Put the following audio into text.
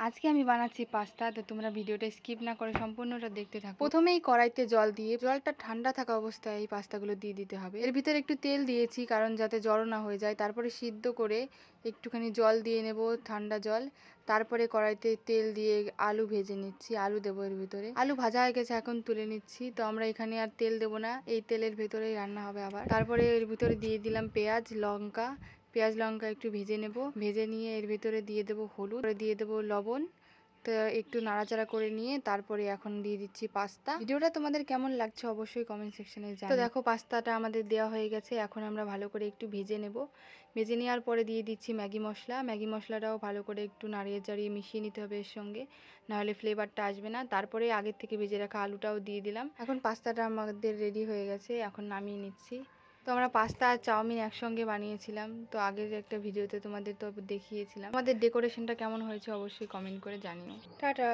আজকে আমি বানাচ্ছি পাস্তা, তো তোমরা ভিডিওটা স্কিপ না করে সম্পূর্ণটা দেখতে থাকো। প্রথমেই কড়াইতে জল দিয়ে জলটা ঠান্ডা থাকা অবস্থায় এই পাস্তাগুলো দিয়ে দিতে হবে। এর ভিতরে একটু তেল দিয়েছি কারণ যাতে জড়ো না হয়ে যায়। তারপরে সিদ্ধ করে একটুখানি জল দিয়ে নেব, ঠান্ডা জল। তারপরে কড়াইতে তেল দিয়ে আলু ভেজে নিচ্ছি, আলু দেবো এর ভিতরে। আলু ভাজা হয়ে গেছে, এখন তুলে নিচ্ছি। তো আমরা এখানে আর তেল দেবো না, এই তেলের ভেতরেই রান্না হবে আবার। তারপরে এর ভিতরে দিয়ে দিলাম পেঁয়াজ লঙ্কা, পেঁয়াজ লঙ্কা একটু ভেজে নেব। ভেজে নিয়ে এর ভিতরে দিয়ে দেবো হলুদ, দিয়ে দেবো লবণ। তো একটু নাড়াচাড়া করে নিয়ে তারপরে এখন দিয়ে দিচ্ছি পাস্তা। ভিডিওটা তোমাদের কেমন লাগছে অবশ্যই কমেন্ট সেকশনে জানাও। তো দেখো পাস্তাটা আমাদের দেওয়া হয়ে গেছে, এখন আমরা ভালো করে একটু ভেজে নেব। ভেজে নেওয়ার পরে দিয়ে দিচ্ছি ম্যাগি মশলা। ম্যাগি মশলাটাও ভালো করে একটু নাড়িয়ে চাড়িয়ে মিশিয়ে নিতে হবে এর সঙ্গে, নাহলে ফ্লেভারটা আসবে না। তারপরে আগের থেকে ভেজে রাখা আলুটাও দিয়ে দিলাম। এখন পাস্তাটা আমাদের রেডি হয়ে গেছে, এখন নামিয়ে নিচ্ছি। তো আমরা পাস্তা আর চাউমিন একসঙ্গে বানিয়েছিলাম, তো আগের একটা ভিডিওতে তোমাদের তো দেখিয়েছিলাম। আমাদের ডেকোরেশনটা কেমন হয়েছে অবশ্যই কমেন্ট করে জানিও। টাটা।